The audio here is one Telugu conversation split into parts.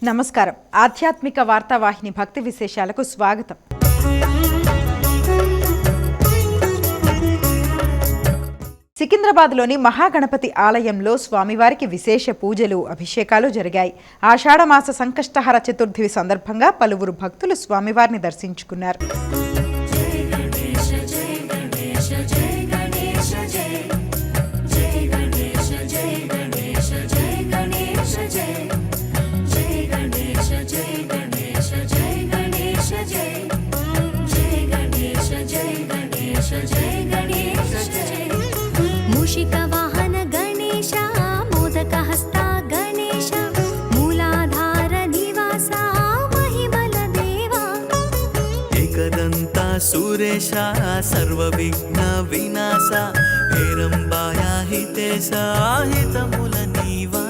నమస్కారం. ఆధ్యాత్మిక వార్తావాహిని భక్తి విశేషాలకు స్వాగతం. సికింద్రాబాద్లోని మహాగణపతి ఆలయంలో స్వామివారికి విశేష పూజలు, అభిషేకాలు జరిగాయి. ఆషాఢమాస సంకష్టహర చతుర్థి సందర్భంగా పలువురు భక్తులు స్వామివారిని దర్శించుకున్నారు. मूषिकवाहन गणेश मोदकहस्ता गणेश मूलाधार निवासा महिमल देवा एकदन्ता सुरेशा सर्वविघ्न विनाशा हेरंबाया हितेशा हितमूल नीवा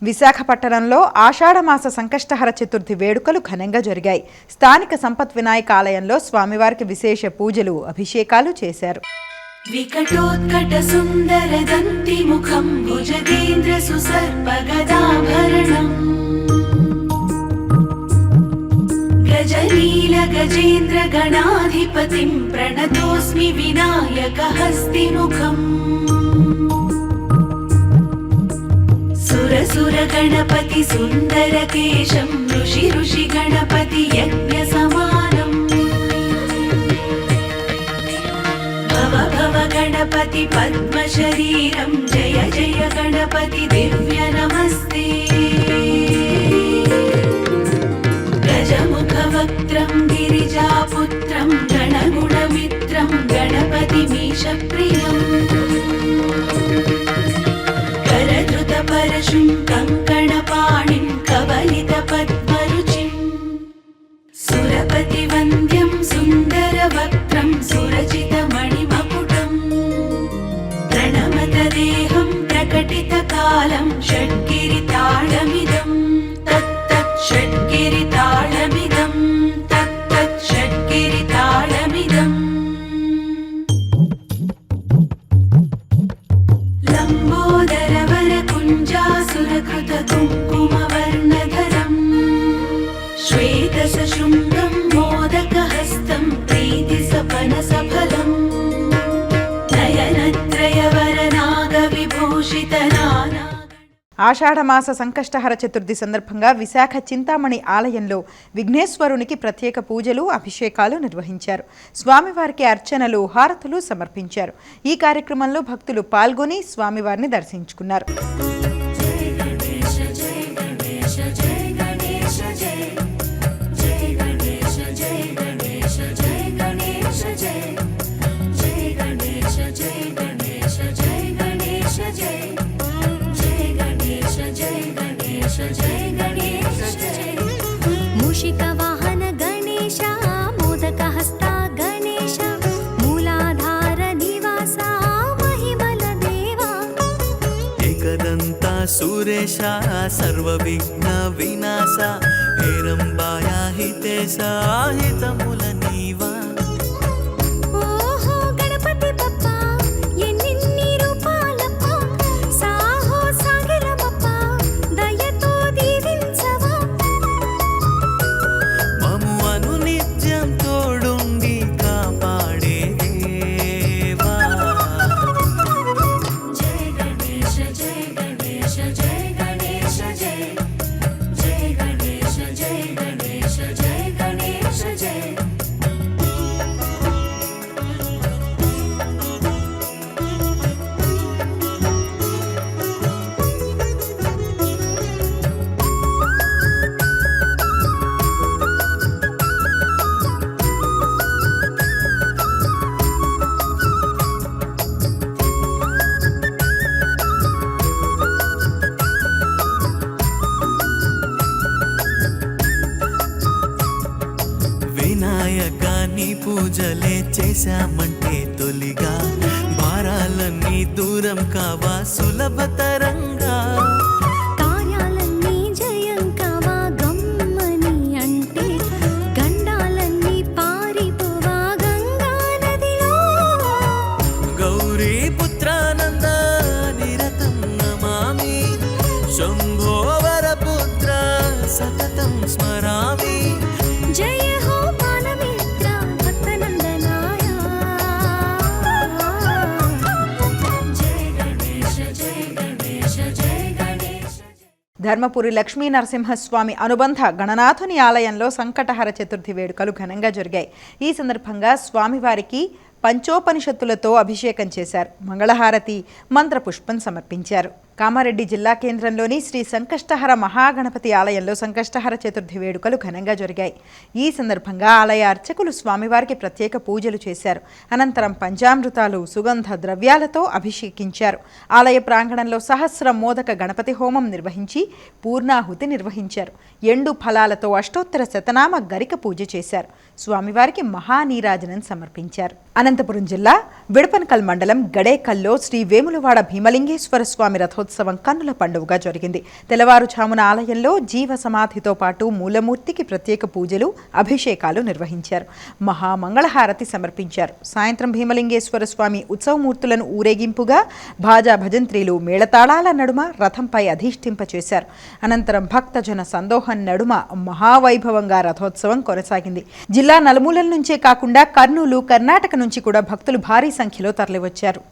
విశాఖపట్టణంలో ఆషాఢమాస సంకష్టహర చతుర్థి వేడుకలు ఘనంగా జరిగాయి. స్థానిక సంపత్ వినాయక ఆలయంలో స్వామివారికి విశేష పూజలు, అభిషేకాలు చేశారు. వికటోత్కట సుందర దంతి ముఖం భుజగేంద్ర సుసర్ప గదాభరణం గజనీల గజేంద్ర గణాధిపతిం ప్రణతోస్మి వినాయక హస్తి ముఖం సుర గణపతి సుందర కేశం ఋషి గణపతి యజ్ఞ సమానం భవ గణపతి పద్మ శరీరం జయ జయ గణపతి దివ్య నమస్తే గజముఖ వక్త్రం గిరిజాపుత్రం గణగుణమిత్రం గణపతి మీష ప్రియం పరశుం కంకణపాణిం కవలిత పద్మరుచిం సురపతి వంద్యం సుందర వక్త్రం సురచిత మణిమకుటం ప్రణమత దేహం ప్రకటిత కాలం షడ్గిరి తాళమిదం తత్తత్ షడ్గిరి తాళమిదం తత్తత్ షడ్గిరి తాళమిదం లంబోదర కుంజాసురకృత కుంకుమవర్ణధరం శ్వేతసశృంగం మోదకహస్తం ప్రీతి సపన సఫలం నయనత్రయవరనాగ విభూషిత నానా. ఆషాఢమాస సంకష్టహర చతుర్థి సందర్భంగా విశాఖ చింతామణి ఆలయంలో విఘ్నేశ్వరునికి ప్రత్యేక పూజలు, అభిషేకాలు నిర్వహించారు. స్వామివారికి అర్చనలు, హారతులు సమర్పించారు. ఈ కార్యక్రమంలో భక్తులు పాల్గొని స్వామివారిని దర్శించుకున్నారు. मूषिकवाहन गणेश मोदकहस्ता गणेश मूलाधार निवासा महिमल देवा एकदन्ता सुरेशा सर्वविघ्न विनाशा हेरंबाया हितेशा हितमूल नीवा జయ గణేశ నీ పూజలే చేశామంటే తొలిగా భారాలన్నీ దూరం కావా సులభతరంగా కార్యాలన్నీ జయం కావా గమ్మని అంటే గండాలన్నీ పారిపోవా గంగా నదిలో గౌరీ పుత్రానంద నిరతం నమామి శంభో వరపుత్ర సతతం స్మరామి జయ హో బాలమిత్ర భక్తనందనాయ జయ గణేశ జయ గణేశ జయ గణేశ. ధర్మపురి లక్ష్మీ నరసింహస్వామి అనుబంధ గణనాథుని ఆలయంలో సంకటహర చతుర్థి వేడుకలు ఘనంగా జరిగాయి. ఈ సందర్భంగా స్వామివారికి పంచోపనిషత్తులతో అభిషేకం చేశారు. మంగళహారతి, మంత్రపుష్పం సమర్పించారు. కామారెడ్డి జిల్లా కేంద్రంలోని శ్రీ సంకష్టహర మహాగణపతి ఆలయంలో సంకష్టహర చతుర్థి వేడుకలు ఘనంగా జరిగాయి. ఈ సందర్భంగా ఆలయ అర్చకులు స్వామివారికి ప్రత్యేక పూజలు చేశారు. అనంతరం పంచామృతాలు, సుగంధ ద్రవ్యాలతో అభిషేకించారు. ఆలయ ప్రాంగణంలో సహస్ర మోదక గణపతి హోమం నిర్వహించి పూర్ణాహుతి నిర్వహించారు. ఎండు ఫలాలతో అష్టోత్తర శతనామ గరిక పూజ చేశారు. స్వామివారికి మహానీరాజనం సమర్పించారు. అనంతపురం జిల్లా విడపనకల్ మండలం గడేకల్లో శ్రీ వేములవాడ భీమలింగేశ్వర స్వామి రథోత్సవం కన్నుల పండుగగా జరిగింది. తెల్లవారుజామున ఆలయంలో జీవ సమాధితో పాటు మూలమూర్తికి ప్రత్యేక పూజలు, అభిషేకాలు నిర్వహించారు. మహామంగళహారతి సమర్పించారు. సాయంత్రం భీమలింగేశ్వర స్వామి ఉత్సవమూర్తులను ఊరేగింపుగా భాజా భజంత్రీలు, మేళతాళాల నడుమ రథంపై అధిష్ఠింపచేశారు. అనంతరం భక్తజన సందోహం నడుమ మహావైభవంగా రథోత్సవం కొనసాగింది. జిల్లా నలుమూలల నుంచే కాకుండా కర్నూలు, కర్ణాటక నుంచి కూడా భక్తులు భారీ సంఖ్యలో తరలివచ్చారు.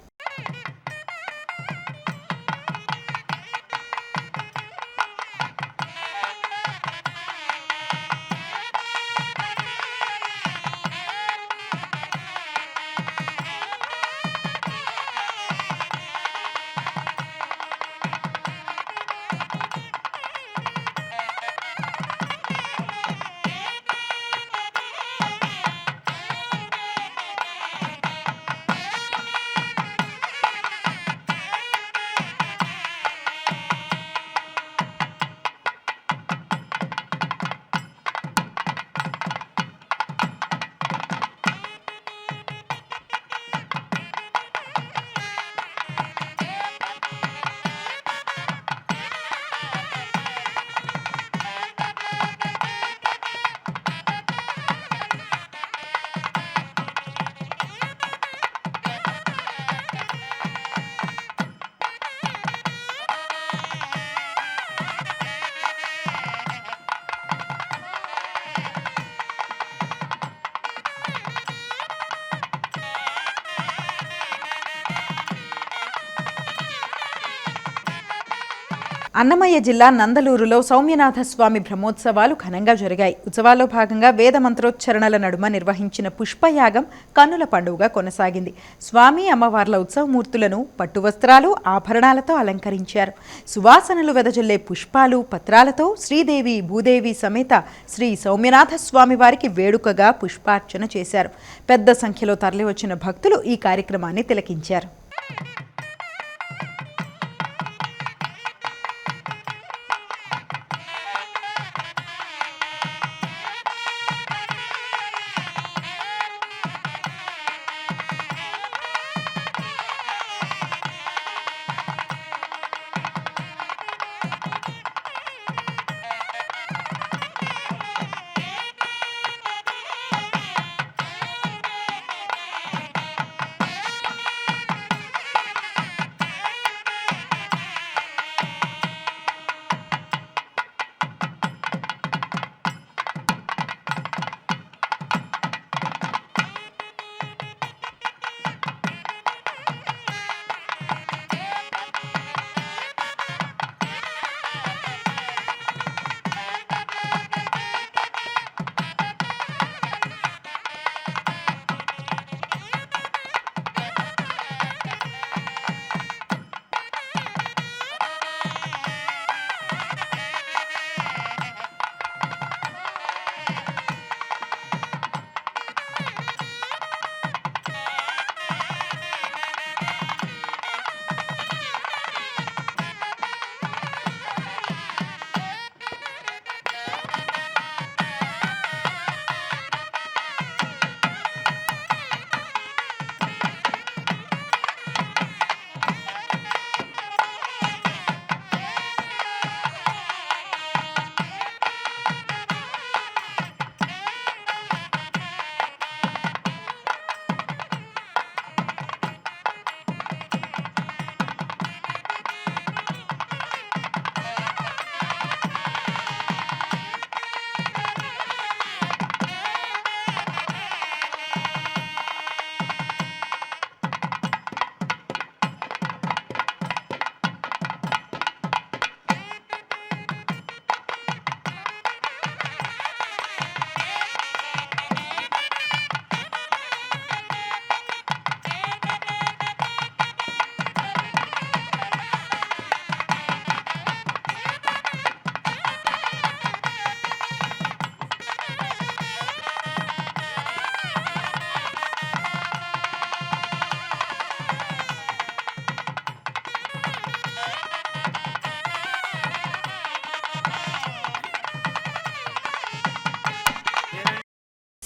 అన్నమయ్య జిల్లా నందలూరులో సౌమ్యనాథ స్వామి బ్రహ్మోత్సవాలు ఘనంగా జరిగాయి. ఉత్సవాల్లో భాగంగా వేద మంత్రోచ్చరణల నడుమ నిర్వహించిన పుష్పయాగం కన్నుల పండుగగా కొనసాగింది. స్వామి అమ్మవార్ల ఉత్సవమూర్తులను పట్టు వస్త్రాలు, ఆభరణాలతో అలంకరించారు. సువాసనలు వెదజల్లే పుష్పాలు, పత్రాలతో శ్రీదేవి, భూదేవి సమేత శ్రీ సౌమ్యనాథ స్వామి వారికి వేడుకగా పుష్పార్చన చేశారు. పెద్ద సంఖ్యలో తరలివచ్చిన భక్తులు ఈ కార్యక్రమాన్ని తిలకించారు.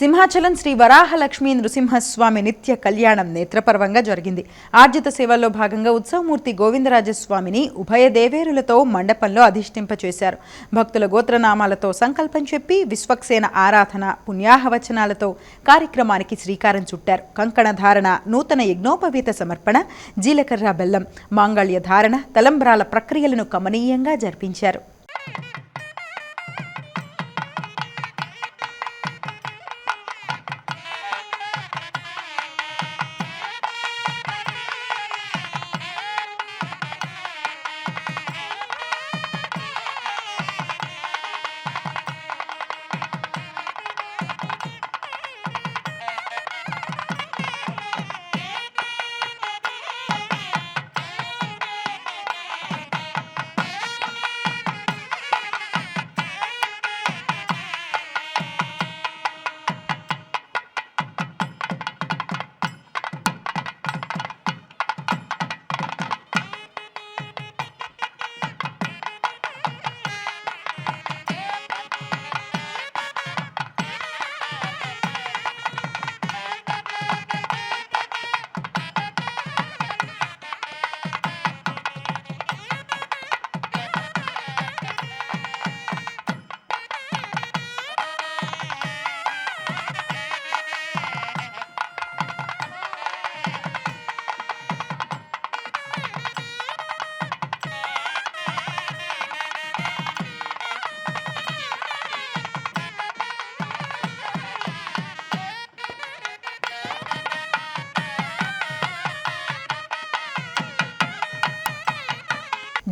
సింహాచలం శ్రీ వరాహలక్ష్మీ నృసింహస్వామి నిత్య కళ్యాణం నేత్రపర్వంగా జరిగింది. ఆర్జిత సేవల్లో భాగంగా ఉత్సవమూర్తి గోవిందరాజస్వామిని ఉభయ దేవేరులతో మండపంలో అధిష్ఠింపచేశారు. భక్తుల గోత్రనామాలతో సంకల్పం చెప్పి విశ్వక్సేన ఆరాధన, పుణ్యాహవచనాలతో కార్యక్రమానికి శ్రీకారం చుట్టారు. కంకణ ధారణ, నూతన యజ్ఞోపవీత సమర్పణ, జీలకర్ర బెల్లం, మాంగళ్య ధారణ, తలంబ్రాల ప్రక్రియలను కమనీయంగా జరిపించారు.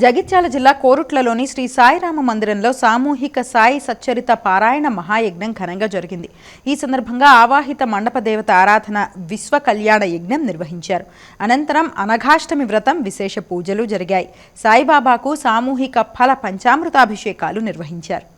జగిత్యాల జిల్లా కోరుట్లలోని శ్రీ సాయిరామ మందిరంలో సామూహిక సాయి సచ్చరిత పారాయణ మహాయజ్ఞం ఘనంగా జరిగింది. ఈ సందర్భంగా ఆవాహిత మండప దేవత ఆరాధన, విశ్వ కళ్యాణ యజ్ఞం నిర్వహించారు. అనంతరం అనఘాష్టమి వ్రతం, విశేష పూజలు జరిగాయి. సాయిబాబాకు సామూహిక ఫల పంచామృతాభిషేకాలు నిర్వహించారు.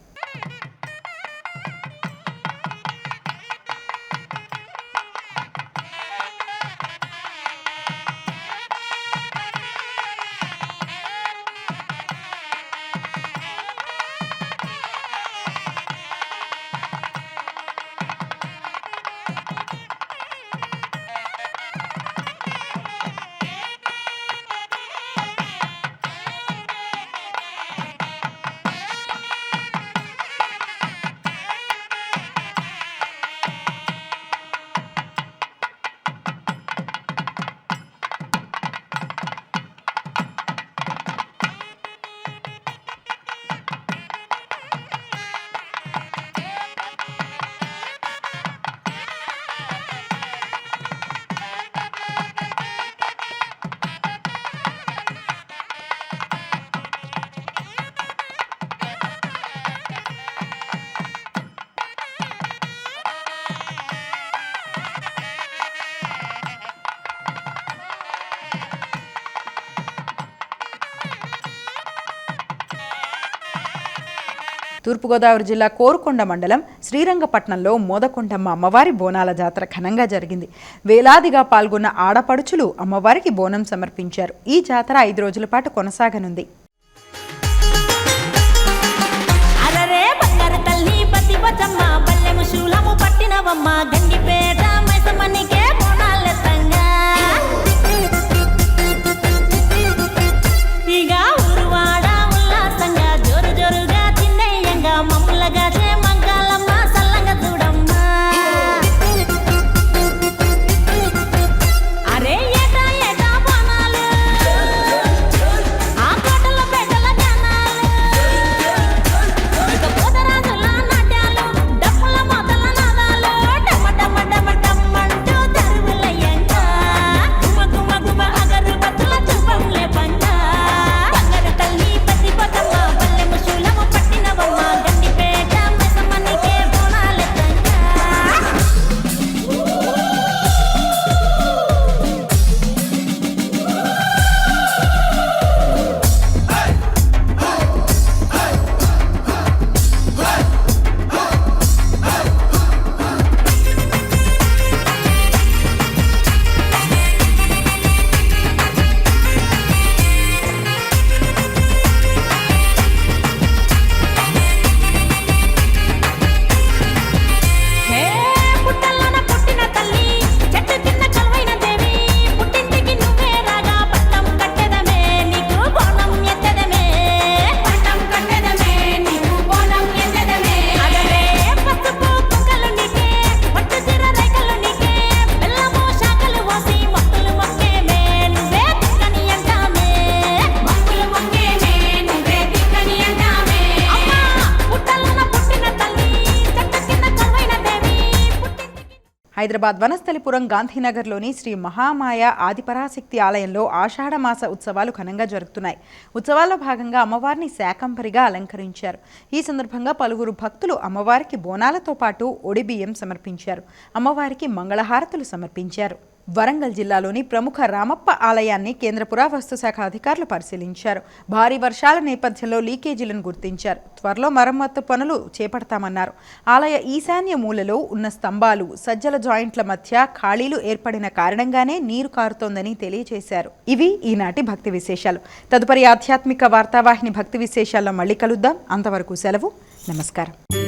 తూర్పుగోదావరి జిల్లా కోరుకొండ మండలం శ్రీరంగపట్నంలో మోదకొండమ్మ అమ్మవారి బోనాల జాతర ఘనంగా జరిగింది. వేలాదిగా పాల్గొన్న ఆడపడుచులు అమ్మవారికి బోనం సమర్పించారు. ఈ జాతర 5 రోజుల పాటు కొనసాగనుంది. హైదరాబాద్ వనస్థలిపురం గాంధీనగర్లోని శ్రీ మహామాయ ఆదిపరాశక్తి ఆలయంలో ఆషాఢమాస ఉత్సవాలు ఘనంగా జరుగుతున్నాయి. ఉత్సవాల్లో భాగంగా అమ్మవారిని శాకంభరిగా అలంకరించారు. ఈ సందర్భంగా పలువురు భక్తులు అమ్మవారికి బోనాలతో పాటు ఒడిబియ్యం సమర్పించారు. అమ్మవారికి మంగళహారతులు సమర్పించారు. వరంగల్ జిల్లాలోని ప్రముఖ రామప్ప ఆలయాన్ని కేంద్ర పురావస్తు శాఖ అధికారులు పరిశీలించారు. భారీ వర్షాల నేపథ్యంలో లీకేజీలను గుర్తించారు. త్వరలో మరమ్మత్తు పనులు చేపడతామన్నారు. ఆలయ ఈశాన్య మూలలో ఉన్న స్తంభాలు, సజ్జల జాయింట్ల మధ్య ఖాళీలు ఏర్పడిన కారణంగానే నీరు కారుతోందని తెలియజేశారు. ఇవి ఈనాటి భక్తి విశేషాలు. తదుపరి ఆధ్యాత్మిక వార్తావాహిని భక్తి విశేషాల్లో మళ్ళీ కలుద్దాం. అంతవరకు సెలవు. నమస్కారం.